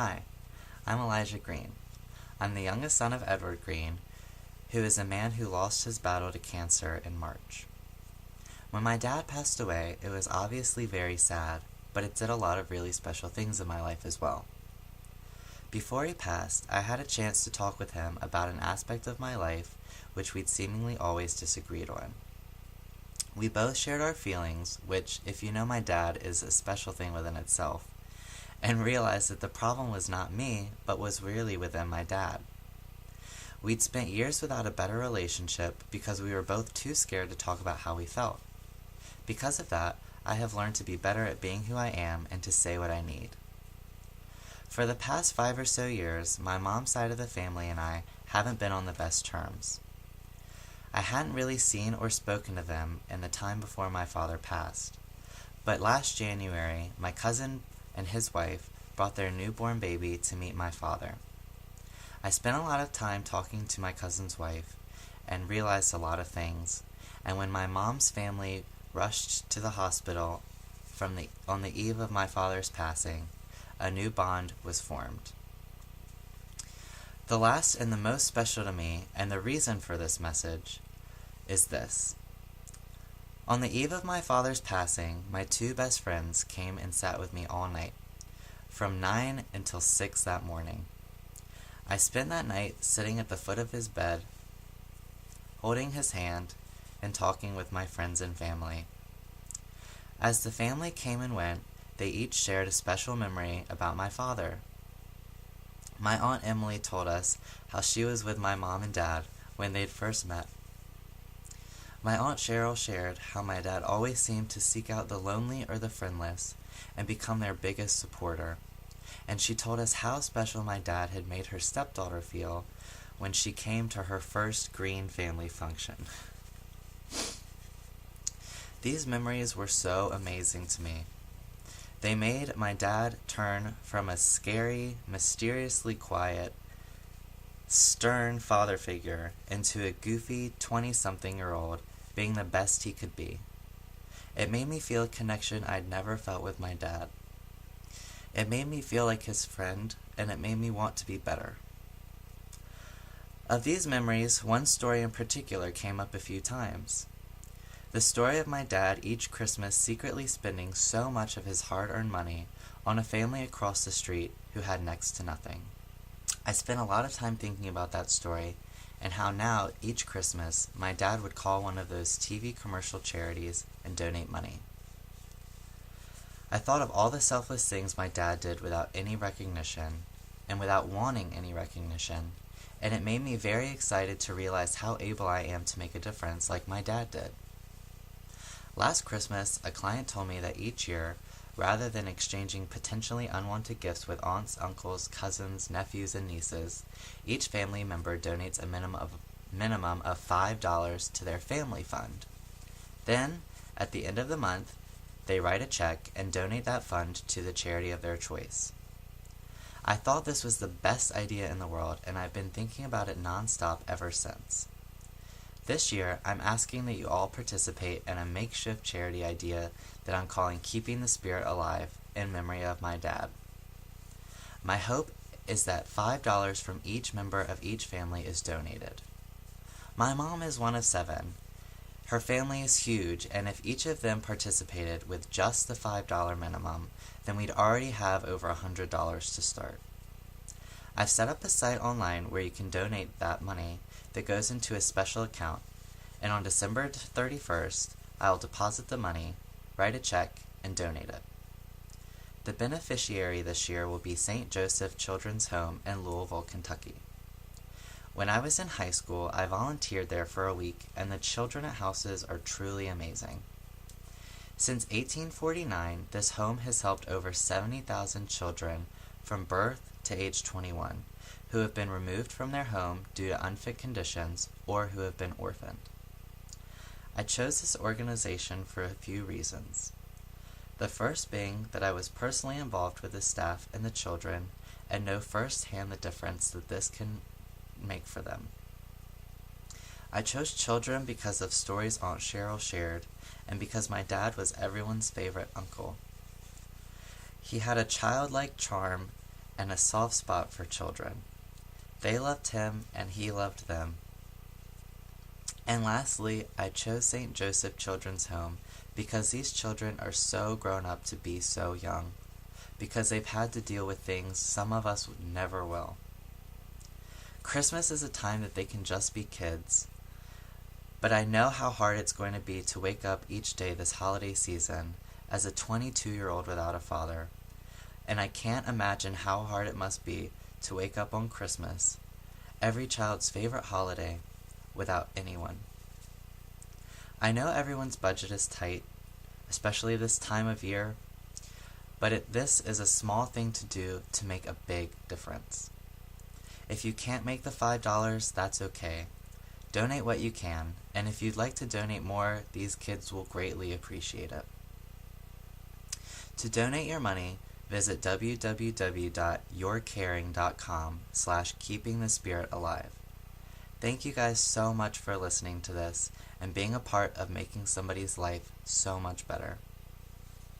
Hi, I'm Elijah Green. I'm the youngest son of Edward Green, who is a man who lost his battle to cancer in March. When my dad passed away, it was obviously very sad, but it did a lot of really special things in my life as well. Before he passed, I had a chance to talk with him about an aspect of my life which we'd seemingly always disagreed on. We both shared our feelings, which, if you know my dad, is a special thing within itself, and realized that the problem was not me, but was really within my dad. We'd spent years without a better relationship because we were both too scared to talk about how we felt. Because of that, I have learned to be better at being who I am and to say what I need. For the past 5 or so years, my mom's side of the family and I haven't been on the best terms. I hadn't really seen or spoken to them in the time before my father passed, but last January, my cousin and his wife brought their newborn baby to meet my father. I spent a lot of time talking to my cousin's wife and realized a lot of things, and when my mom's family rushed to the hospital on the eve of my father's passing, a new bond was formed. The last and the most special to me, and the reason for this message, is this. On the eve of my father's passing, my 2 best friends came and sat with me all night, from 9 until 6 that morning. I spent that night sitting at the foot of his bed, holding his hand, and talking with my friends and family. As the family came and went, they each shared a special memory about my father. My Aunt Emily told us how she was with my mom and dad when they'd first met. My Aunt Cheryl shared how my dad always seemed to seek out the lonely or the friendless and become their biggest supporter. And she told us how special my dad had made her stepdaughter feel when she came to her first Green family function. These memories were so amazing to me. They made my dad turn from a scary, mysteriously quiet, stern father figure into a goofy 20-something-year-old being the best he could be. It made me feel a connection I'd never felt with my dad. It made me feel like his friend, and it made me want to be better. Of these memories, one story in particular came up a few times. The story of my dad each Christmas secretly spending so much of his hard-earned money on a family across the street who had next to nothing. I spent a lot of time thinking about that story and how now, each Christmas, my dad would call one of those TV commercial charities and donate money. I thought of all the selfless things my dad did without any recognition and without wanting any recognition, and it made me very excited to realize how able I am to make a difference like my dad did. Last Christmas, a client told me that each year, rather than exchanging potentially unwanted gifts with aunts, uncles, cousins, nephews, and nieces, each family member donates a minimum of $5 to their family fund. Then, at the end of the month, they write a check and donate that fund to the charity of their choice. I thought this was the best idea in the world, and I've been thinking about it nonstop ever since. This year, I'm asking that you all participate in a makeshift charity idea that I'm calling Keeping the Spirit Alive in memory of my dad. My hope is that $5 from each member of each family is donated. My mom is one of 7. Her family is huge, and if each of them participated with just the $5 minimum, then we'd already have over $100 to start. I've set up a site online where you can donate that money that goes into a special account, and on December 31st, I'll deposit the money, write a check, and donate it. The beneficiary this year will be St. Joseph Children's Home in Louisville, Kentucky. When I was in high school, I volunteered there for a week, and the children at houses are truly amazing. Since 1849, this home has helped over 70,000 children from birth to age 21 who have been removed from their home due to unfit conditions or who have been orphaned. I chose this organization for a few reasons. The first being that I was personally involved with the staff and the children and know firsthand the difference that this can make for them. I chose children because of stories Aunt Cheryl shared and because my dad was everyone's favorite uncle. He had a childlike charm and a soft spot for children. They loved him and he loved them. And lastly, I chose St. Joseph Children's Home because these children are so grown up to be so young, because they've had to deal with things some of us never will. Christmas is a time that they can just be kids, but I know how hard it's going to be to wake up each day this holiday season as a 22-year-old without a father, and I can't imagine how hard it must be to wake up on Christmas, every child's favorite holiday, without anyone. I know everyone's budget is tight, especially this time of year, but this is a small thing to do to make a big difference. If you can't make the $5, that's okay. Donate what you can, and if you'd like to donate more, these kids will greatly appreciate it. To donate your money, visit www.yourcaring.com/keepingthespiritalive. Thank you guys so much for listening to this and being a part of making somebody's life so much better.